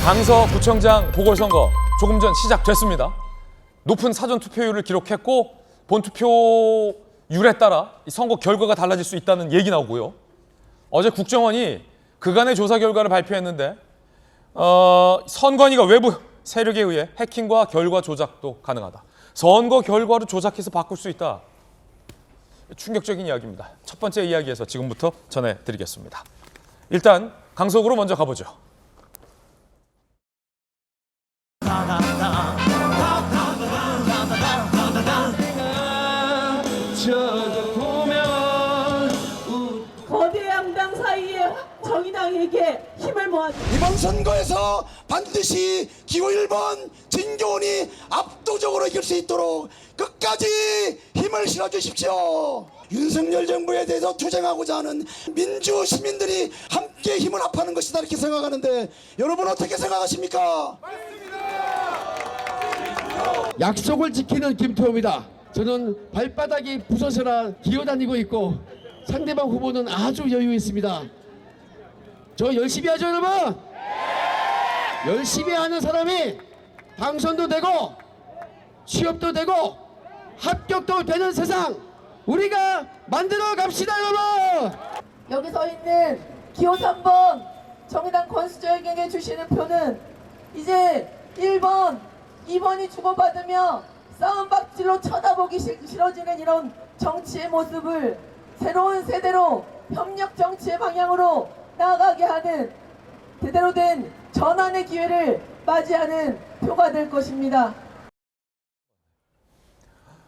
강서구청장 보궐선거 조금 전 시작됐습니다. 높은 사전 투표율을 기록했고 본 투표율에 따라 이 선거 결과가 달라질 수 있다는 얘기 나오고요. 어제 국정원이 그간의 조사 결과를 발표했는데 선관위가 외부 세력에 의해 해킹과 결과 조작도 가능하다. 선거 결과를 조작해서 바꿀 수 있다. 충격적인 이야기입니다. 첫 번째 이야기에서 지금부터 전해드리겠습니다. 일단 강서구로 먼저 가보죠. 거대 양당 사이에 정의당에게 힘을 모아 이번 선거에서 반드시 기호 1번 진교훈이 압도적으로 이길 수 있도록 끝까지 힘을 실어주십시오. 윤석열 정부에 대해서 투쟁하고자 하는 민주 시민들이 함께 힘을 합하는 것이다 이렇게 생각하는데 여러분 어떻게 생각하십니까? 약속을 지키는 김태호입니다. 저는 발바닥이 부서져라 기어다니고 있고 상대방 후보는 아주 여유 있습니다. 저 열심히 하죠 여러분? 열심히 하는 사람이 당선도 되고 취업도 되고 합격도 되는 세상 우리가 만들어 갑시다 여러분. 여기 서 있는 기호 3번 정의당 권수저에게 주시는 표는 이제 1번, 2번이 주고받으며 싸움박질로 쳐다보기 싫어지는 이런 정치의 모습을 새로운 세대로 협력 정치의 방향으로 나아가게 하는 제대로 된 전환의 기회를 맞이하는 표가 될 것입니다.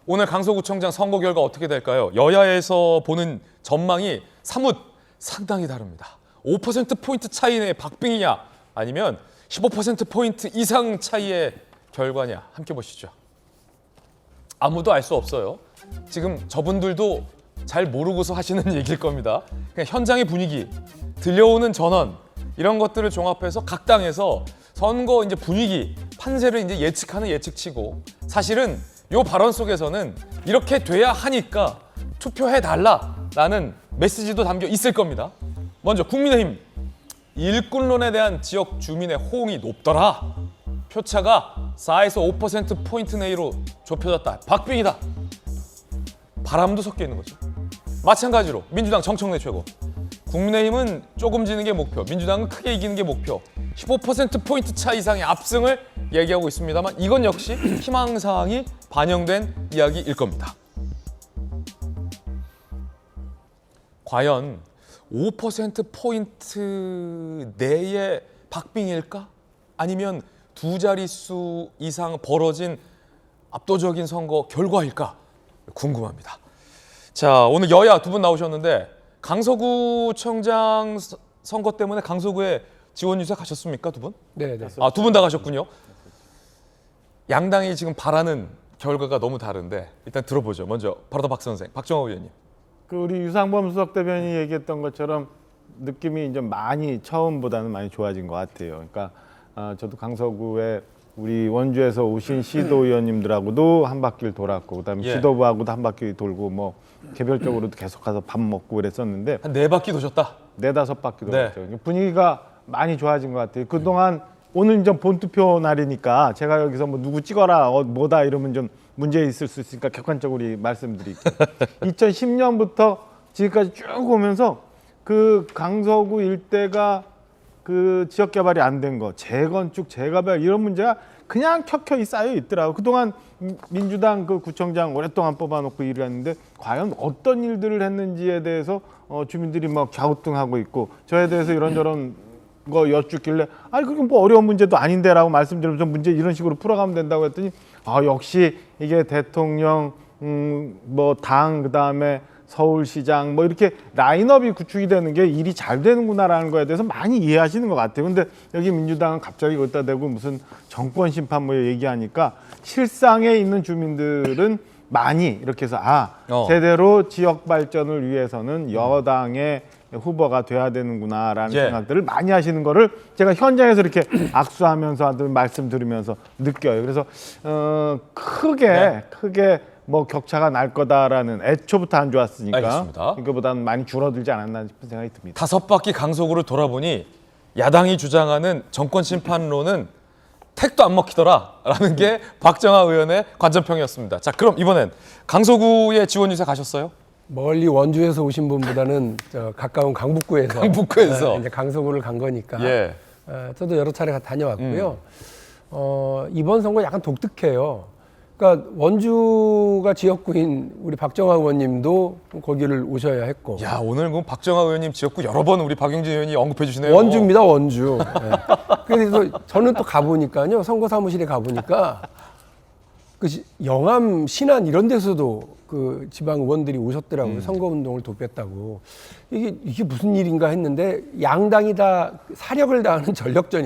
오늘 강서구청장 선거 결과 어떻게 될까요? 여야에서 보는 전망이 사뭇 상당히 다릅니다. 5%포인트 차이 내의 박빙이냐 아니면 15%포인트 이상 차이의 결과냐 함께 보시죠. 아무도 알 수 없어요. 지금 저분들도 잘 모르고서 하시는 얘기일 겁니다. 그냥 현장의 분위기, 들려오는 전원 이런 것들을 종합해서 각 당에서 선거 이제 분위기, 판세를 이제 예측하는 예측치고 사실은 요 발언 속에서는 이렇게 돼야 하니까 투표해달라라는 메시지도 담겨 있을 겁니다. 먼저 국민의힘 일꾼론에 대한 지역 주민의 호응이 높더라. 표차가 4에서 5%포인트 내로 좁혀졌다. 박빙이다. 바람도 섞여 있는 거죠. 마찬가지로 민주당 정청래 최고. 국민의힘은 조금 지는 게 목표, 민주당은 크게 이기는 게 목표. 15%포인트 차 이상의 압승을 얘기하고 있습니다만 이건 역시 희망사항이 반영된 이야기일 겁니다. 과연 5%포인트 내의 박빙일까? 아니면 두 자릿수 이상 벌어진 압도적인 선거 결과일까? 궁금합니다. 자, 오늘 여야 두 분 나오셨는데 강서구청장 선거 때문에 강서구에 지원 유세 가셨습니까, 두 분? 네. 아, 두 분 다 가셨군요. 양당이 지금 바라는 결과가 너무 다른데 일단 들어보죠. 먼저 바로 박 선생, 박정호 의원님. 우리 유상범 수석 대변인이 얘기했던 것처럼 느낌이 이제 많이 처음보다는 많이 좋아진 것 같아요. 그러니까 저도 강서구에 우리 원주에서 오신 시도의원님들하고도 한 바퀴를 돌았고 그다음에 시도부하고도 한 바퀴 돌고 뭐 개별적으로도 계속 가서 밥 먹고 그랬었는데 한 4바퀴 도셨다. 4-5바퀴 돌았죠. 분위기가 많이 좋아진 것 같아요. 그동안 오늘 이제 본투표 날이니까 제가 여기서 뭐 누구 찍어라 뭐다 이러면 좀 문제 있을 수 있으니까 객관적으로 말씀드릴게요. 2010년부터 지금까지 쭉 오면서 그 강서구 일대가 그 지역 개발이 안 된 거, 재건축, 재개발 이런 문제가 그냥 켜켜이 쌓여 있더라고요. 그동안 민주당 그 구청장 오랫동안 뽑아놓고 일을 했는데 과연 어떤 일들을 했는지에 대해서 주민들이 막 갸우뚱하고 있고 저에 대해서 이런저런 거 여쭙길래 아니 그게 뭐 어려운 문제도 아닌데라고 말씀드리면서 문제 이런 식으로 풀어가면 된다고 했더니 역시 이게 대통령 뭐 당 그다음에 서울시장 뭐 이렇게 라인업이 구축이 되는 게 일이 잘 되는구나라는 거에 대해서 많이 이해하시는 것 같아요. 근데 여기 민주당은 갑자기 거기다 대고 무슨 정권 심판 뭐 얘기하니까 실상에 있는 주민들은 많이 이렇게 해서 제대로 지역 발전을 위해서는 여당의 후보가 돼야 되는구나라는 생각들을 많이 하시는 거를 제가 현장에서 이렇게 악수하면서 말씀 들으면서 느껴요. 그래서 크게 뭐 격차가 날 거다라는 애초부터 안 좋았으니까 알겠습니다. 이거보다는 많이 줄어들지 않았나 싶은 생각이 듭니다. 5바퀴 강서구를 돌아보니 야당이 주장하는 정권 심판론은 택도 안 먹히더라라는 게 박정아 의원의 관전평이었습니다. 자, 그럼 이번엔 강서구의 지원 유세 가셨어요? 멀리 원주에서 오신 분보다는 가까운 강북구에서 이제 강서구를 간 거니까 예. 저도 여러 차례 다녀왔고요. 이번 선거 약간 독특해요. 그러니까 원주가 지역구인 우리 박정아 의원님도 거기를 오셔야 했고. 야, 오늘 그 박정아 의원님 지역구 여러 번 우리 박용진 의원이 언급해 주시네요. 원주입니다, 원주. 네. 그래서 저는 또 가보니까요, 선거 사무실에 가보니까 그 영암, 신안 이런 데서도 그 지방 의원들이 오셨더라고요. 선거 운동을 돕겠다고. 이게 무슨 일인가 했는데 양당이 다 사력을 다하는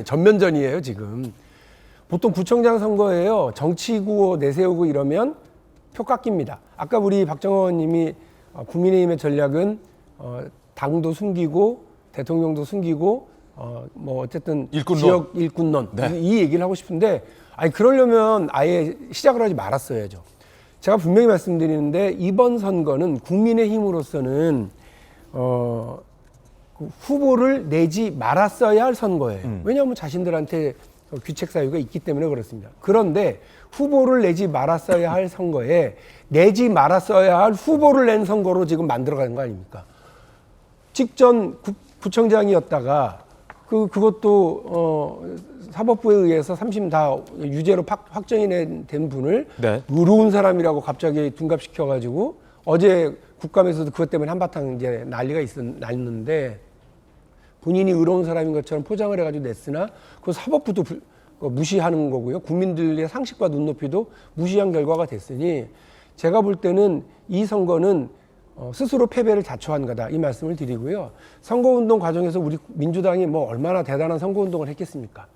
전면전이에요, 지금. 보통 구청장 선거에요. 정치구 내세우고 이러면 표 깎입니다. 아까 우리 박정호 의원님이 국민의힘의 전략은 당도 숨기고 대통령도 숨기고 뭐 어쨌든 일꾼론. 지역 일꾼론 네. 이 얘기를 하고 싶은데 아니 그러려면 아예 시작을 하지 말았어야죠. 제가 분명히 말씀드리는데 이번 선거는 국민의힘으로서는 그 후보를 내지 말았어야 할 선거예요. 왜냐하면 자신들한테 귀책 사유가 있기 때문에 그렇습니다. 그런데 후보를 내지 말았어야 할 선거에 내지 말았어야 할 후보를 낸 선거로 지금 만들어가는 거 아닙니까? 직전 구청장이었다가 그것도 사법부에 의해서 3심 다 유죄로 확정이 된 분을 네. 의로운 사람이라고 갑자기 둔갑시켜가지고 어제 국감에서도 그것 때문에 한바탕 이제 난리가 났는데 본인이 의로운 사람인 것처럼 포장을 해가지고 냈으나 그 사법부도 무시하는 거고요. 국민들의 상식과 눈높이도 무시한 결과가 됐으니 제가 볼 때는 이 선거는 스스로 패배를 자초한 거다 이 말씀을 드리고요. 선거운동 과정에서 우리 민주당이 뭐 얼마나 대단한 선거운동을 했겠습니까?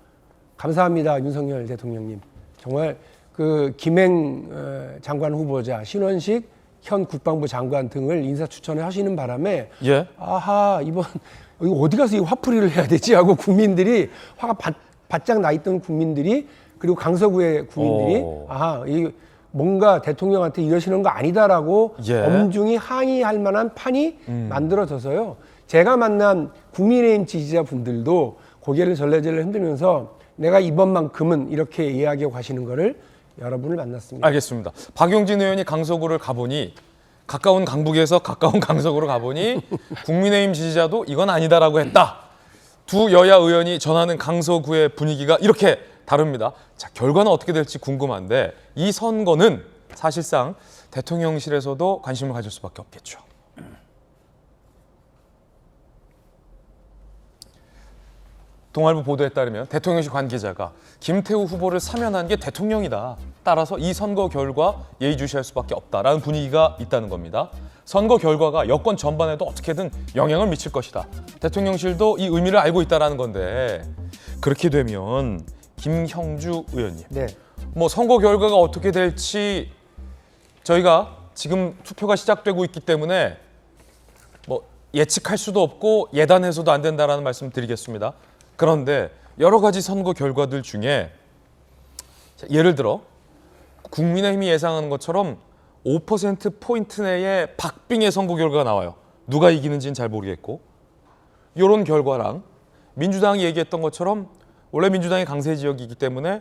감사합니다, 윤석열 대통령님. 정말 그 김행 장관 후보자, 신원식 현 국방부 장관 등을 인사 추천을 하시는 바람에 예. 아하 이거 어디 가서 이 화풀이를 해야 되지 하고 국민들이 화가 바짝 나 있던 국민들이 그리고 강서구의 국민들이 아하 이 뭔가 대통령한테 이러시는 거 아니다라고 예. 엄중히 항의할 만한 판이 만들어져서요. 제가 만난 국민의힘 지지자분들도 고개를 절레절레 흔들면서 내가 이번만큼은 이렇게 이야기하고 가시는 거를 여러분을 만났습니다. 알겠습니다. 박용진 의원이 강서구를 가보니 가까운 강북에서 가까운 강서구로 가보니 국민의힘 지지자도 이건 아니다라고 했다. 두 여야 의원이 전하는 강서구의 분위기가 이렇게 다릅니다. 자, 결과는 어떻게 될지 궁금한데 이 선거는 사실상 대통령실에서도 관심을 가질 수밖에 없겠죠. 동아일보 보도에 따르면 대통령실 관계자가 김태우 후보를 사면한 게 대통령이다. 따라서 이 선거 결과 예의주시할 수밖에 없다라는 분위기가 있다는 겁니다. 선거 결과가 여권 전반에도 어떻게든 영향을 미칠 것이다. 대통령실도 이 의미를 알고 있다는 건데 그렇게 되면 김형주 의원님, 네. 뭐 선거 결과가 어떻게 될지 저희가 지금 투표가 시작되고 있기 때문에 뭐 예측할 수도 없고 예단해서도 안 된다라는 말씀 드리겠습니다. 그런데 여러 가지 선거 결과들 중에 예를 들어 국민의힘이 예상하는 것처럼 5%포인트 내에 박빙의 선거 결과가 나와요. 누가 이기는지는 잘 모르겠고 이런 결과랑 민주당이 얘기했던 것처럼 원래 민주당이 강세 지역이기 때문에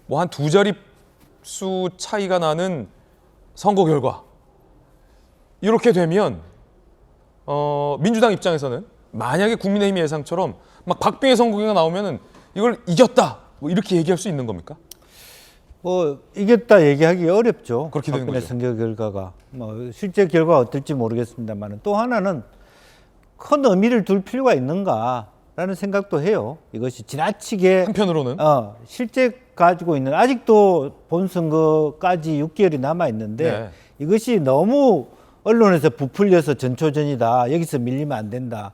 뭐 한 두 자릿수 차이가 나는 선거 결과 이렇게 되면 민주당 입장에서는 만약에 국민의힘 예상처럼 막 박빙의 선거가 나오면은 이걸 이겼다 뭐 이렇게 얘기할 수 있는 겁니까? 뭐 이겼다 얘기하기 어렵죠. 그렇게 되는 박근혜 거죠. 선거 결과가 뭐 실제 결과가 어떨지 모르겠습니다만 또 하나는 큰 의미를 둘 필요가 있는가라는 생각도 해요. 이것이 지나치게 한편으로는 실제 가지고 있는 아직도 본 선거까지 6개월이 남아 있는데 네. 이것이 너무 언론에서 부풀려서 전초전이다. 여기서 밀리면 안 된다.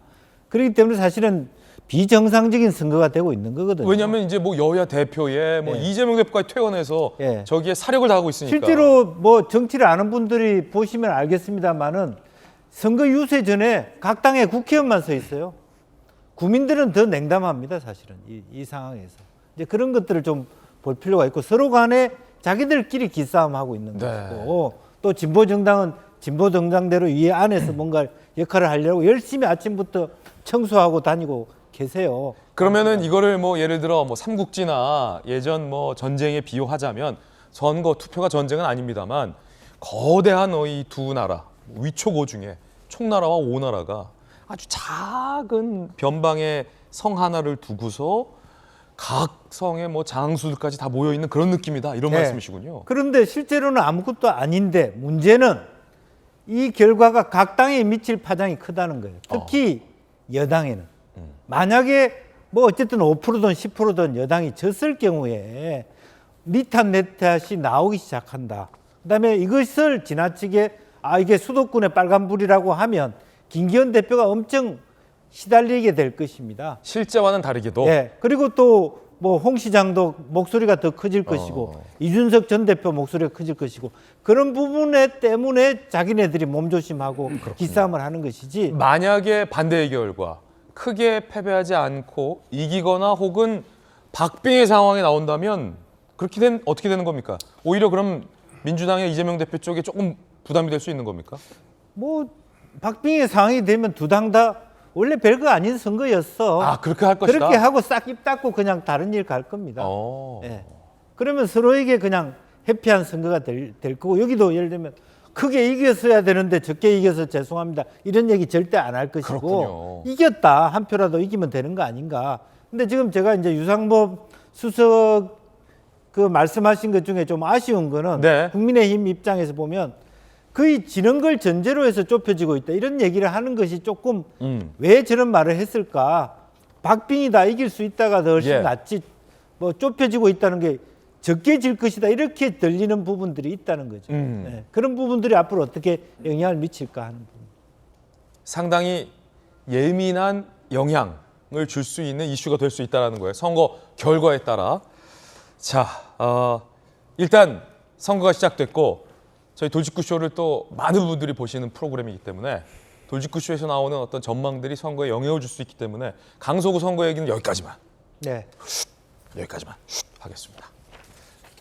그렇기 때문에 사실은 비정상적인 선거가 되고 있는 거거든요. 왜냐하면 이제 뭐 여야 대표에 뭐 이재명 대표까지 퇴원해서 예. 저기에 사력을 다하고 있으니까. 실제로 뭐 정치를 아는 분들이 보시면 알겠습니다만은 선거 유세 전에 각 당의 국회의원만 서 있어요. 국민들은 더 냉담합니다, 사실은 이 상황에서. 이제 그런 것들을 좀 볼 필요가 있고 서로 간에 자기들끼리 기싸움하고 있는 것이고 또 진보 정당은 진보 정당대로 이 안에서 뭔가 역할을 하려고 열심히 아침부터 청소하고 다니고 계세요. 그러면은 이거를 뭐 예를 들어 뭐 삼국지나 예전 뭐 전쟁에 비유하자면 선거 투표가 전쟁은 아닙니다만 거대한 이 두 나라 위촉 오중에 총나라와 오나라가 아주 작은 변방의 성 하나를 두고서 각 성의 뭐 장수들까지 다 모여 있는 그런 느낌이다 이런 네. 말씀이시군요. 그런데 실제로는 아무것도 아닌데 문제는 이 결과가 각 당에 미칠 파장이 크다는 거예요. 특히 여당에는. 만약에 뭐 어쨌든 5%든 10%든 여당이 졌을 경우에 니탓 내탓이 나오기 시작한다. 그다음에 이것을 지나치게 이게 수도권의 빨간불이라고 하면 김기현 대표가 엄청 시달리게 될 것입니다. 실제와는 다르게도 예. 그리고 또 뭐 홍 시장도 목소리가 더 커질 것이고 이준석 전 대표 목소리가 커질 것이고 그런 부분에 때문에 자기네들이 몸조심하고 기싸움을 하는 것이지. 만약에 반대의 결과 크게 패배하지 않고 이기거나 혹은 박빙의 상황이 나온다면 그렇게 된 어떻게 되는 겁니까? 오히려 그럼 민주당의 이재명 대표 쪽에 조금 부담이 될 수 있는 겁니까? 뭐 박빙의 상황이 되면 두 당 다 원래 별거 아닌 선거였어. 아 그렇게 할 것이다. 그렇게 하고 싹 입 닫고 그냥 다른 일 갈 겁니다. 예. 그러면 서로에게 그냥 해피한 선거가 될 거고 여기도 예를 들면 크게 이겼어야 되는데 적게 이겨서 죄송합니다. 이런 얘기 절대 안 할 것이고 그렇군요. 이겼다 한 표라도 이기면 되는 거 아닌가. 근데 지금 제가 이제 유상범 수석 그 말씀하신 것 중에 좀 아쉬운 거는 네. 국민의힘 입장에서 보면 거의 지는 걸 전제로 해서 좁혀지고 있다. 이런 얘기를 하는 것이 조금 왜 저런 말을 했을까? 박빙이다 이길 수 있다가 더 훨씬 예. 낫지. 뭐 좁혀지고 있다는 게 적게 질 것이다. 이렇게 들리는 부분들이 있다는 거죠. 네. 그런 부분들이 앞으로 어떻게 영향을 미칠까 하는 부분. 상당히 예민한 영향을 줄 수 있는 이슈가 될 수 있다는 거예요. 선거 결과에 따라. 자, 일단 선거가 시작됐고 저희 돌직구쇼를 또 많은 분들이 보시는 프로그램이기 때문에 돌직구쇼에서 나오는 어떤 전망들이 선거에 영향을 줄 수 있기 때문에 강서구 선거 얘기는 여기까지만 네. 하겠습니다.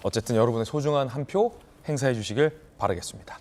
어쨌든 여러분의 소중한 한 표 행사해 주시길 바라겠습니다.